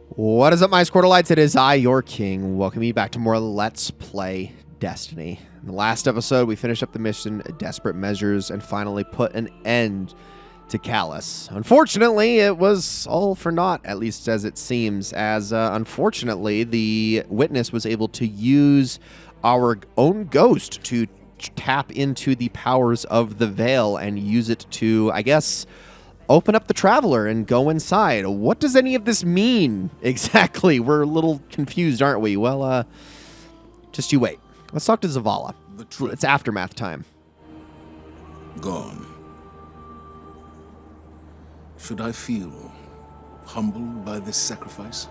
What is up, my Squirtleites? It is I, your king. Welcome you back to more Let's Play Destiny. In the last episode, we finished up the mission Desperate Measures and finally put an end to Calus. Unfortunately, it was all for naught, at least as it seems, as unfortunately, the Witness was able to use our own ghost to tap into the powers of the Veil and use it to, I guess, open up the Traveler and go inside. What does any of this mean exactly? We're a little confused, aren't we? Well, just you wait. Let's talk to Zavala. It's aftermath time. Gone. Should I feel humbled by this sacrifice?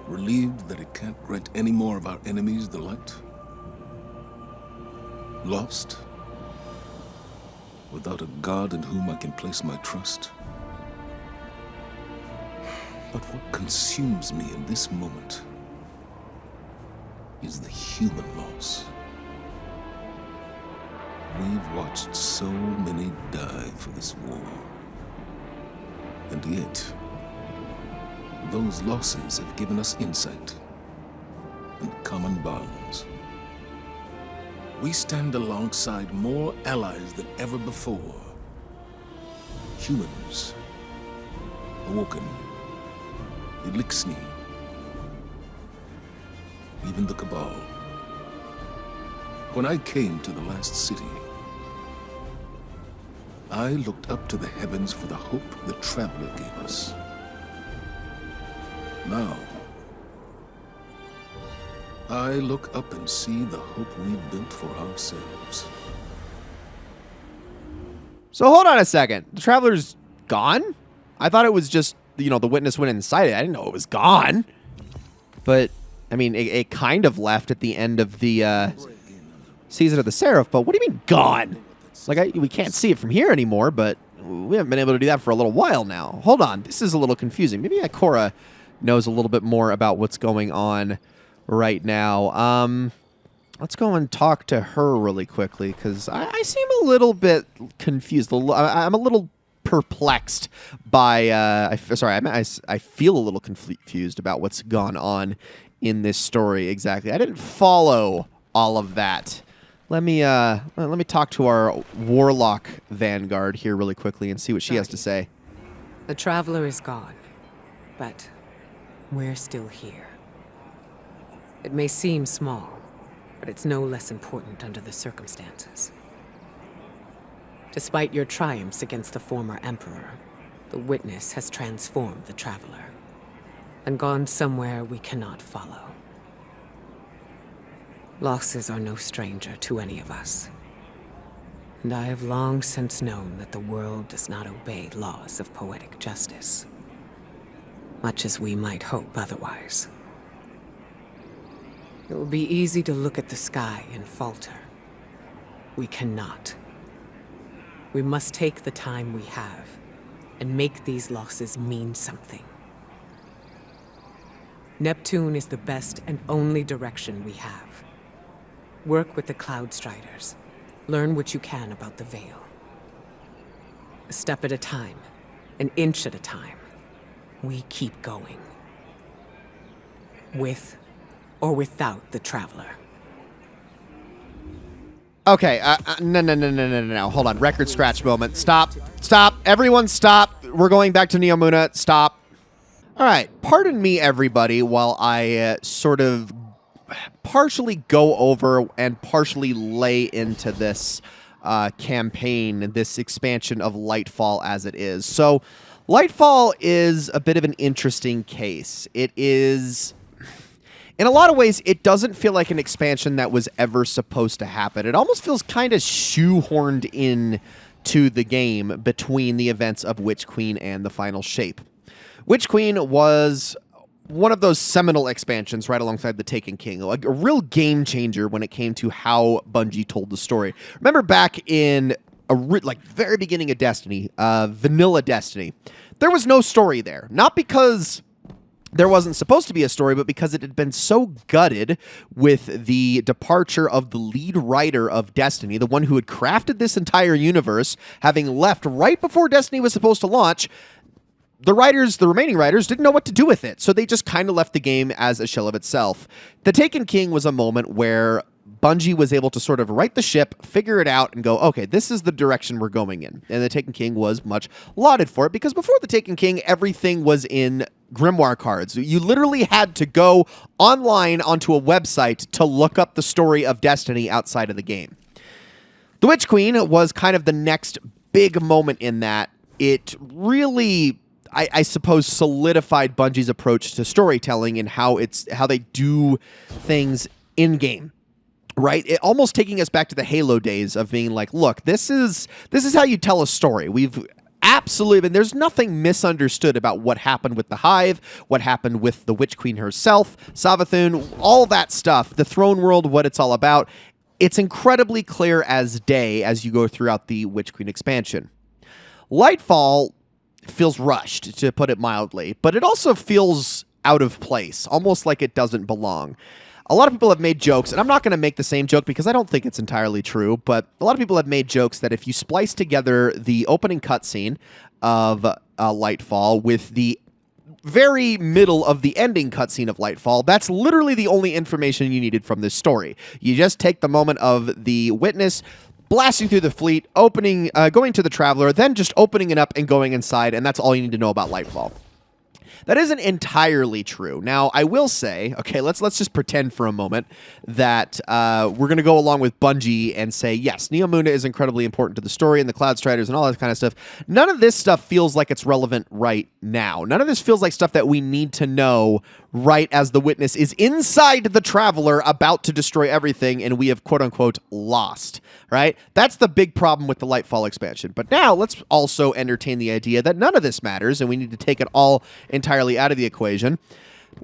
Relieved that it can't grant any more of our enemies the light? Lost? Without a God in whom I can place my trust? But what consumes me in this moment is the human loss. We've watched so many die for this war. And yet, those losses have given us insight and common bonds. We stand alongside more allies than ever before. Humans, Awoken, Elixni, even the Cabal. When I came to the last city, I looked up to the heavens for the hope the Traveler gave us. Now, I look up and see the hope we've built for ourselves. So hold on a second. The Traveler's gone? I thought it was just, the Witness went inside it. I didn't know it was gone. But, I mean, it kind of left at the end of the Season of the Seraph, but what do you mean gone? Like, we can't see it from here anymore, but we haven't been able to do that for a little while now. Hold on. This is a little confusing. Maybe Ikora knows a little bit more about what's going on right now. Let's go and talk to her really quickly, because I seem a little bit confused. I'm a little perplexed by... I feel a little confused about what's gone on in this story exactly. I didn't follow all of that. Let me talk to our Warlock Vanguard here really quickly and see what she has to say. The Traveler is gone, but we're still here. It may seem small, but it's no less important under the circumstances. Despite your triumphs against the former Emperor, the Witness has transformed the Traveler and gone somewhere we cannot follow. Losses are no stranger to any of us, and I have long since known that the world does not obey laws of poetic justice, much as we might hope otherwise. It will be easy to look at the sky and falter. We cannot. We must take the time we have and make these losses mean something. Neptune is the best and only direction we have. Work with the Cloud Striders. Learn what you can about the Veil. A step at a time, an inch at a time, we keep going. With or without the Traveler. Okay, no. Hold on. Record scratch moment. Stop. Everyone stop. We're going back to Neomuna. Stop. All right. Pardon me, everybody, while I sort of partially go over and partially lay into this campaign, this expansion of Lightfall as it is. So, Lightfall is a bit of an interesting case. It is... In a lot of ways, it doesn't feel like an expansion that was ever supposed to happen. It almost feels kind of shoehorned in to the game between the events of Witch Queen and the Final Shape. Witch Queen was one of those seminal expansions right alongside the Taken King, like a real game changer when it came to how Bungie told the story. Remember back in very beginning of Destiny, vanilla Destiny, there was no story there. Not because there wasn't supposed to be a story, but because it had been so gutted with the departure of the lead writer of Destiny, the one who had crafted this entire universe, having left right before Destiny was supposed to launch. the remaining writers, didn't know what to do with it, so they just kind of left the game as a shell of itself. The Taken King was a moment where Bungie was able to sort of right the ship, figure it out, and go, okay, this is the direction we're going in. And the Taken King was much lauded for it, because before the Taken King, everything was in grimoire cards. You literally had to go online onto a website to look up the story of Destiny outside of the game. The Witch Queen was kind of the next big moment in that. It really, I suppose, solidified Bungie's approach to storytelling and how they do things in game. Right? It almost taking us back to the Halo days of being like, look, this is how you tell a story. We've absolutely, and there's nothing misunderstood about what happened with the Hive, what happened with the Witch Queen herself, Savathun, all that stuff, the Throne World, what it's all about. It's incredibly clear as day as you go throughout the Witch Queen expansion. Lightfall feels rushed, to put it mildly, but it also feels out of place, almost like it doesn't belong. A lot of people have made jokes, and I'm not going to make the same joke because I don't think it's entirely true, but a lot of people have made jokes that if you splice together the opening cutscene of Lightfall with the very middle of the ending cutscene of Lightfall, that's literally the only information you needed from this story. You just take the moment of the Witness blasting through the fleet, going to the Traveler, then just opening it up and going inside, and that's all you need to know about Lightfall. That isn't entirely true. Now, I will say, okay, let's just pretend for a moment that we're going to go along with Bungie and say, yes, Neomuna is incredibly important to the story and the Cloud Striders and all that kind of stuff. None of this stuff feels like it's relevant right now. None of this feels like stuff that we need to know right as the Witness is inside the Traveler about to destroy everything and we have quote-unquote lost, right? That's the big problem with the Lightfall expansion. But now let's also entertain the idea that none of this matters and we need to take it all entirely out of the equation.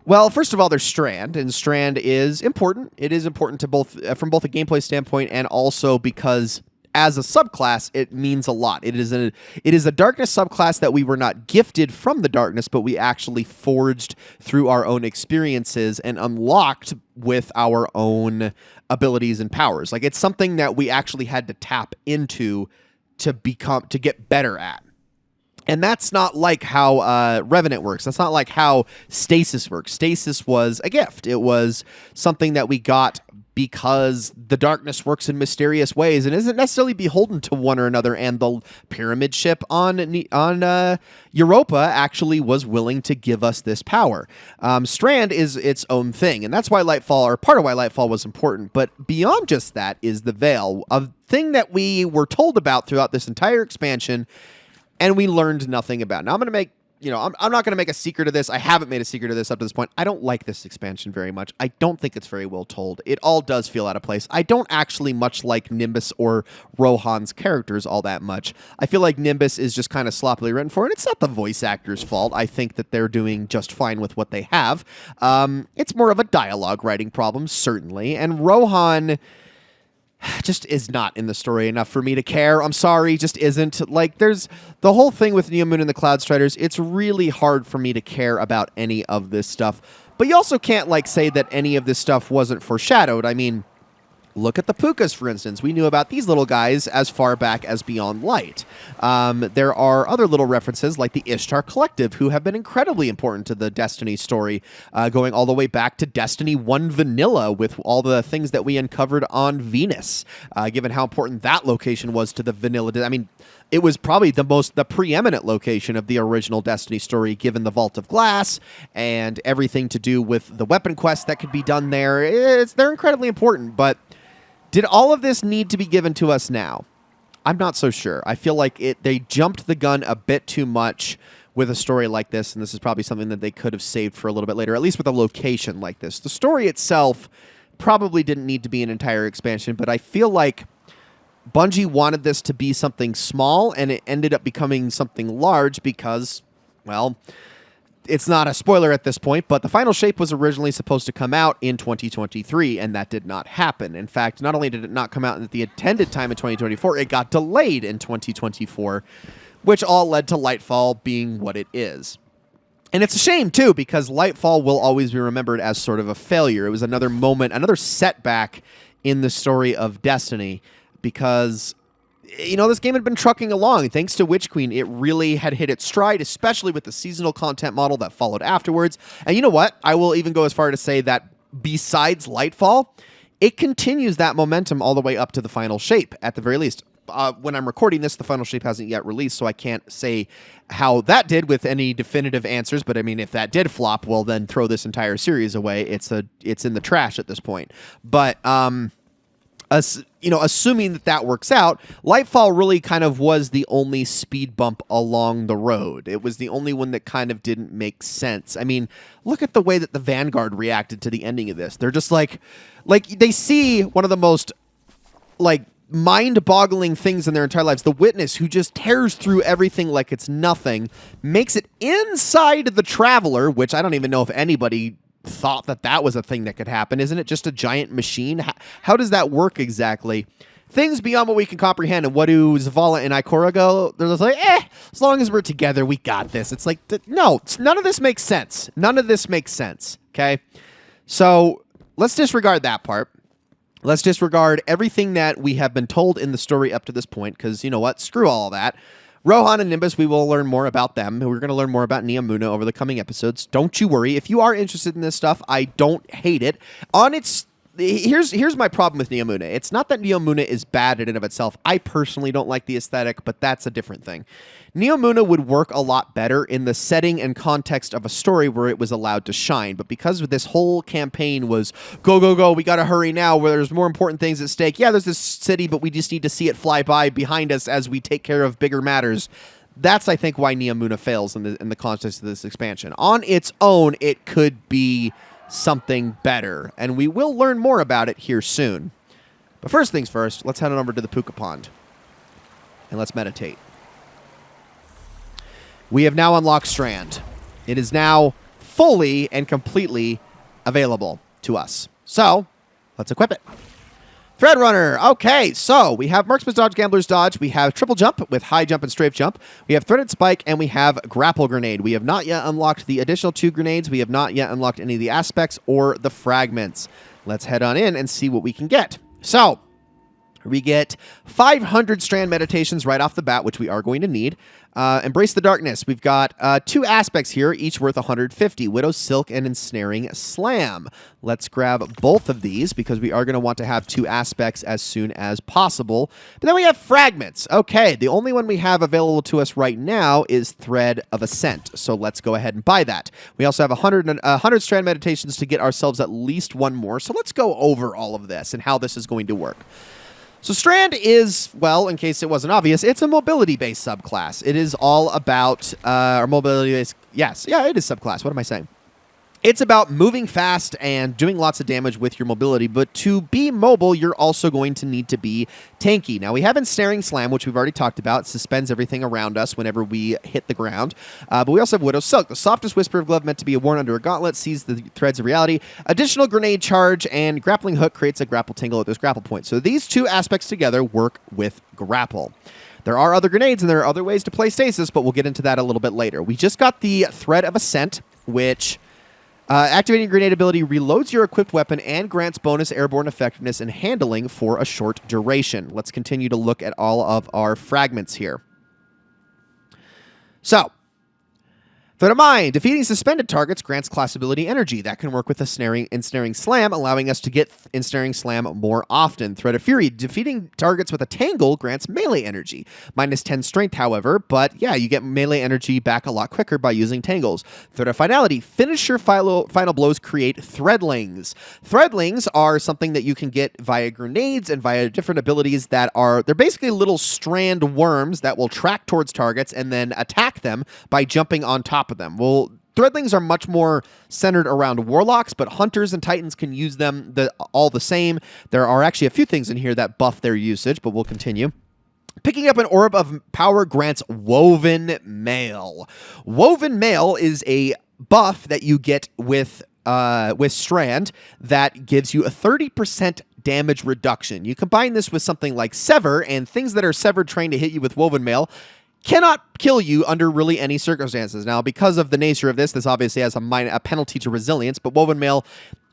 Well, first of all, there's Strand, and Strand is important. It is important to both from both a gameplay standpoint and also because as a subclass, it means a lot. It is a darkness subclass that we were not gifted from the darkness, but we actually forged through our own experiences and unlocked with our own abilities and powers. Like, it's something that we actually had to tap into to get better at. And that's not like how Revenant works. That's not like how Stasis works. Stasis was a gift. It was something that we got because the darkness works in mysterious ways and isn't necessarily beholden to one or another. And the pyramid ship on Europa actually was willing to give us this power. Strand is its own thing, and that's why Lightfall, or part of why Lightfall was important. But beyond just that is the Veil, a thing that we were told about throughout this entire expansion, and we learned nothing about. Now, I'm going to make, I'm not going to make a secret of this. I haven't made a secret of this up to this point. I don't like this expansion very much. I don't think it's very well told. It all does feel out of place. I don't actually much like Nimbus or Rohan's characters all that much. I feel like Nimbus is just kind of sloppily written for, and it's not the voice actor's fault. I think that they're doing just fine with what they have. It's more of a dialogue writing problem, certainly, and Rohan just is not in the story enough for me to care. I'm sorry, just isn't. Like, there's the whole thing with Neomuna and the Cloud Striders. It's really hard for me to care about any of this stuff. But you also can't, say that any of this stuff wasn't foreshadowed. I mean, look at the Pukas, for instance. We knew about these little guys as far back as Beyond Light. There are other little references like the Ishtar Collective, who have been incredibly important to the Destiny story, going all the way back to Destiny 1 Vanilla with all the things that we uncovered on Venus, given how important that location was to the Vanilla. I mean, it was probably the preeminent location of the original Destiny story, given the Vault of Glass and everything to do with the weapon quest that could be done there. They're incredibly important, but did all of this need to be given to us now? I'm not so sure. I feel like they jumped the gun a bit too much with a story like this, and this is probably something that they could have saved for a little bit later, at least with a location like this. The story itself probably didn't need to be an entire expansion, but I feel like Bungie wanted this to be something small, and it ended up becoming something large because, well, it's not a spoiler at this point, but the Final Shape was originally supposed to come out in 2023, and that did not happen. In fact, not only did it not come out at the intended time in 2024, it got delayed in 2024, which all led to Lightfall being what it is. And it's a shame, too, because Lightfall will always be remembered as sort of a failure. It was another moment, another setback in the story of Destiny, because this game had been trucking along. Thanks to Witch Queen, it really had hit its stride, especially with the seasonal content model that followed afterwards. And you know what? I will even go as far to say that besides Lightfall, it continues that momentum all the way up to the final shape, at the very least. When I'm recording this, the final shape hasn't yet released, so I can't say how that did with any definitive answers. But I mean, if that did flop, well, then throw this entire series away. It's in the trash at this point. But assuming that works out, Lightfall really kind of was the only speed bump along the road. It was the only one that kind of didn't make sense. I mean, look at the way that the Vanguard reacted to the ending of this. They're just like they see one of the most mind-boggling things in their entire lives. The Witness, who just tears through everything like it's nothing, makes it inside the Traveler, which I don't even know if anybody thought that was a thing that could happen. Isn't it just a giant machine? How does that work exactly? Things beyond what we can comprehend. And what do Zavala and Ikora go? They're just like, as long as we're together, we got this. It's like, no, none of this makes sense. None of this makes sense, okay? So let's disregard that part. Let's disregard everything that we have been told in the story up to this point, because you know what? Screw all that. Rohan and Nimbus, we will learn more about them. We're going to learn more about Neomuna over the coming episodes. Don't you worry. If you are interested in this stuff, I don't hate it. Here's my problem with Neomuna. It's not that Neomuna is bad in and of itself. I personally don't like the aesthetic, but that's a different thing. Neomuna would work a lot better in the setting and context of a story where it was allowed to shine. But because this whole campaign was go, go, go, we got to hurry now, where there's more important things at stake. Yeah, there's this city, but we just need to see it fly by behind us as we take care of bigger matters. That's, I think, why Neomuna fails in the context of this expansion. On its own, it could be something better, and we will learn more about it here soon. But first things first, let's head on over to the Puka Pond, and let's meditate. We have now unlocked Strand. It is now fully and completely available to us. So, let's equip it. Thread Runner. Okay, so we have Marksman's Dodge, Gambler's Dodge. We have Triple Jump with High Jump and Strafe Jump. We have Threaded Spike, and we have Grapple Grenade. We have not yet unlocked the additional 2 grenades. We have not yet unlocked any of the aspects or the fragments. Let's head on in and see what we can get. So, we get 500 Strand Meditations right off the bat, which we are going to need. Embrace the Darkness. We've got 2 aspects here, each worth 150. Widow's Silk and Ensnaring Slam. Let's grab both of these because we are going to want to have 2 aspects as soon as possible. But then we have Fragments. Okay, the only one we have available to us right now is Thread of Ascent. So let's go ahead and buy that. We also have 100 Strand Meditations to get ourselves at least 1 more. So let's go over all of this and how this is going to work. So Strand is, well, in case it wasn't obvious, it's a mobility-based subclass. It is all about our mobility-based... Yes, yeah, it is subclass. What am I saying? It's about moving fast and doing lots of damage with your mobility, but to be mobile, you're also going to need to be tanky. Now, we have Ensnaring Slam, which we've already talked about. It suspends everything around us whenever we hit the ground. But we also have Widow's Silk, the softest whisper of glove meant to be worn under a gauntlet, sees the threads of reality. Additional Grenade Charge and Grappling Hook creates a grapple tingle at this grapple point. So these 2 aspects together work with grapple. There are other grenades and there are other ways to play stasis, but we'll get into that a little bit later. We just got the Thread of Ascent, which... activating grenade ability reloads your equipped weapon and grants bonus airborne effectiveness and handling for a short duration. Let's continue to look at all of our fragments here. So, Thread of Mind. Defeating suspended targets grants class ability energy. That can work with Ensnaring Slam, allowing us to get Ensnaring Slam more often. Thread of Fury. Defeating targets with a Tangle grants melee energy. Minus 10 strength, however, but yeah, you get melee energy back a lot quicker by using Tangles. Thread of Finality. Finisher final blows create Threadlings. Threadlings are something that you can get via grenades and via different abilities that are... They're basically little strand worms that will track towards targets and then attack them by jumping on top of them. Well, Threadlings are much more centered around Warlocks, but Hunters and Titans can use them all the same. There are actually a few things in here that buff their usage, but we'll continue. Picking up an Orb of Power grants Woven Mail. Woven Mail is a buff that you get with Strand that gives you a 30% damage reduction. You combine this with something like Sever, and things that are severed trying to hit you with Woven Mail cannot kill you under really any circumstances. Now, because of the nature of this obviously has a penalty to resilience, but Woven Mail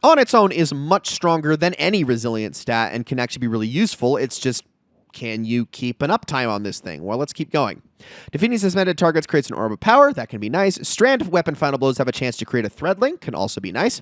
on its own is much stronger than any resilience stat and can actually be really useful. It's just can you keep an uptime on this thing? Well, let's keep going. Defeating suspended targets creates an orb of power. That can be nice. Strand weapon final blows have a chance to create a thread link. Can also be nice.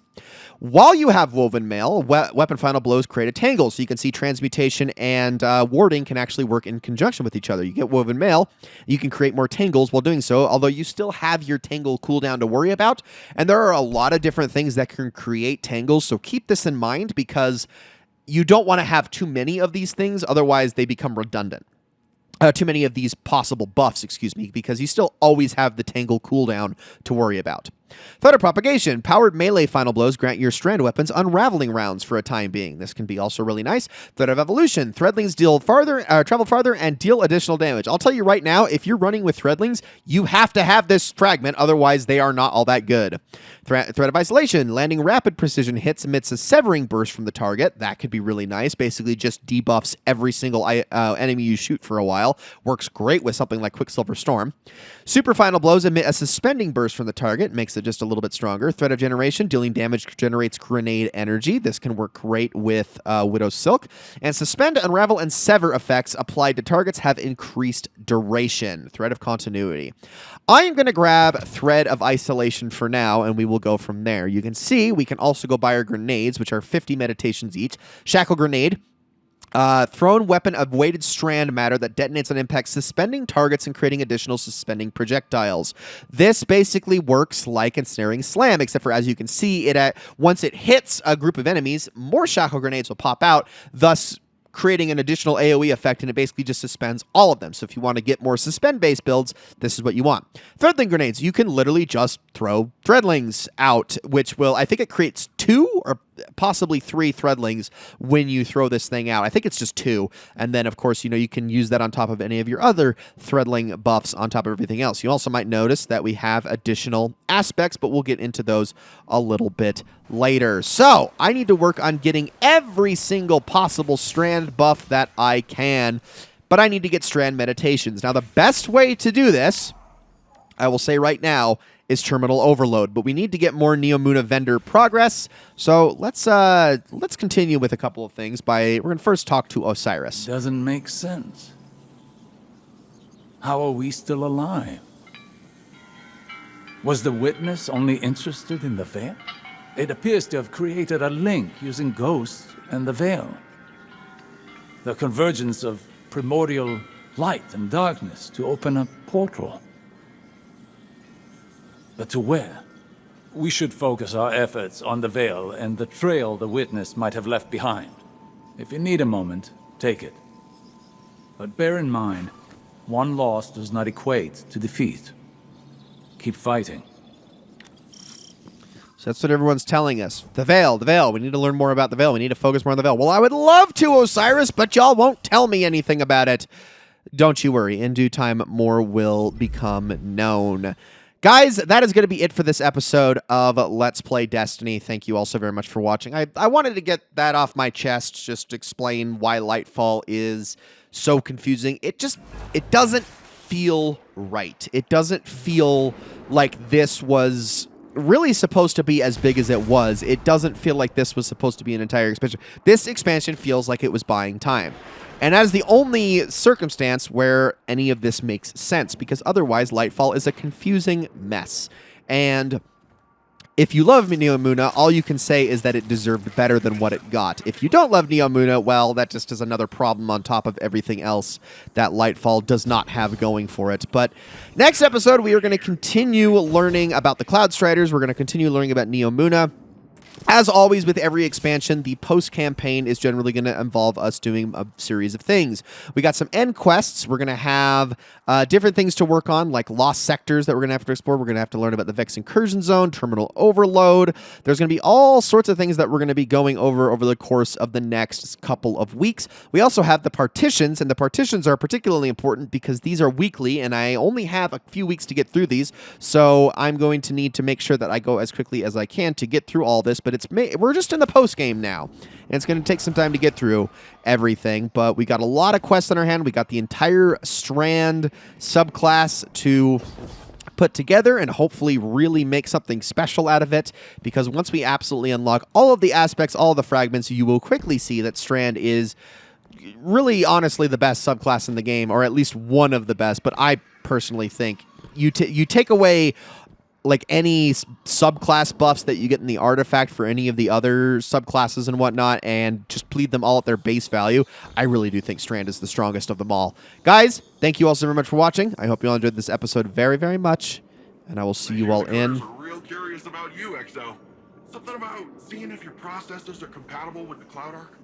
While you have woven mail, weapon final blows create a tangle. So you can see transmutation and warding can actually work in conjunction with each other. You get woven mail, you can create more tangles while doing so, although you still have your tangle cooldown to worry about. And there are a lot of different things that can create tangles. So keep this in mind because you don't want to have too many of these things. Otherwise, they become redundant. Too many of these possible buffs, because you still always have the tangle cooldown to worry about. Thread of Propagation. Powered melee final blows grant your strand weapons unraveling rounds for a time being. This can be also really nice. Thread of Evolution. Threadlings travel farther and deal additional damage. I'll tell you right now, if you're running with Threadlings, you have to have this fragment, otherwise they are not all that good. Thread of Isolation. Landing rapid precision hits emits a severing burst from the target. That could be really nice. Basically just debuffs every single enemy you shoot for a while. Works great with something like Quicksilver Storm. Super Final Blows emit a suspending burst from the target. Makes it just a little bit stronger. Thread of Generation. Dealing damage generates grenade energy. This can work great with Widow's Silk. And Suspend, Unravel, and Sever effects applied to targets have increased duration. Thread of Continuity. I am going to grab Thread of Isolation for now, and we will go from there. You can see we can also go buy our grenades, which are 50 meditations each. Shackle Grenade. Thrown weapon of weighted strand matter that detonates on impact, suspending targets and creating additional suspending projectiles. This basically works like Ensnaring Slam, except for, as you can see, once it hits a group of enemies, more shackle grenades will pop out, thus creating an additional AoE effect, and it basically just suspends all of them. So if you want to get more suspend-based builds, this is what you want. Threadling grenades. You can literally just throw threadlings out, which will, I think it creates 2 or possibly 3 threadlings when you throw this thing out. I think it's just 2. And then, of course, you can use that on top of any of your other threadling buffs on top of everything else. You also might notice that we have additional aspects, but we'll get into those a little bit later. So I need to work on getting every single possible strand buff that I can, but I need to get strand meditations. Now, the best way to do this, I will say right now, is terminal overload, but we need to get more Neomuna vendor progress. So let's continue with a couple of things. We're going to first talk to Osiris. Doesn't make sense. How are we still alive? Was the witness only interested in the veil? It appears to have created a link using ghosts and the veil. The convergence of primordial light and darkness to open a portal. But to where? We should focus our efforts on the veil and the trail the witness might have left behind. If you need a moment, take it. But bear in mind, one loss does not equate to defeat. Keep fighting. So that's what everyone's telling us. The veil. We need to learn more about the veil. We need to focus more on the veil. Well, I would love to, Osiris, but y'all won't tell me anything about it. Don't you worry. In due time, more will become known. Guys, that is going to be it for this episode of Let's Play Destiny. Thank you all so very much for watching. I wanted to get that off my chest, just explain why Lightfall is so confusing. It doesn't feel right. It doesn't feel like this was really supposed to be as big as it was. It doesn't feel like this was supposed to be an entire expansion. This expansion feels like it was buying time. And that is the only circumstance where any of this makes sense, because otherwise Lightfall is a confusing mess. And if you love Neomuna, all you can say is that it deserved better than what it got. If you don't love Neomuna, well, that just is another problem on top of everything else that Lightfall does not have going for it. But next episode, we are going to continue learning about the Cloud Striders. We're going to continue learning about Neomuna. As always, with every expansion, the post-campaign is generally going to involve us doing a series of things. We got some end quests. We're going to have different things to work on, like lost sectors that we're going to have to explore. We're going to have to learn about the Vex Incursion Zone, Terminal Overload. There's going to be all sorts of things that we're going to be going over the course of the next couple of weeks. We also have the partitions, and the partitions are particularly important because these are weekly, and I only have a few weeks to get through these, so I'm going to need to make sure that I go as quickly as I can to get through all this. But we're just in the post game now, and it's going to take some time to get through everything. But we got a lot of quests on our hand. We got the entire Strand subclass to put together and hopefully really make something special out of it, because once we absolutely unlock all of the aspects, all of the fragments, you will quickly see that Strand is really, honestly, the best subclass in the game, or at least one of the best. But I personally think you take away like any subclass buffs that you get in the artifact for any of the other subclasses and whatnot, and just plead them all at their base value. I really do think Strand is the strongest of them all. Guys, thank you all so very much for watching. I hope you all enjoyed this episode very, very much, and I will see you all in Real curious about you, XO. Something about seeing if your processors are compatible with the Cloud Arc.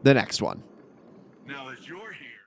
the next one. Now that you're here.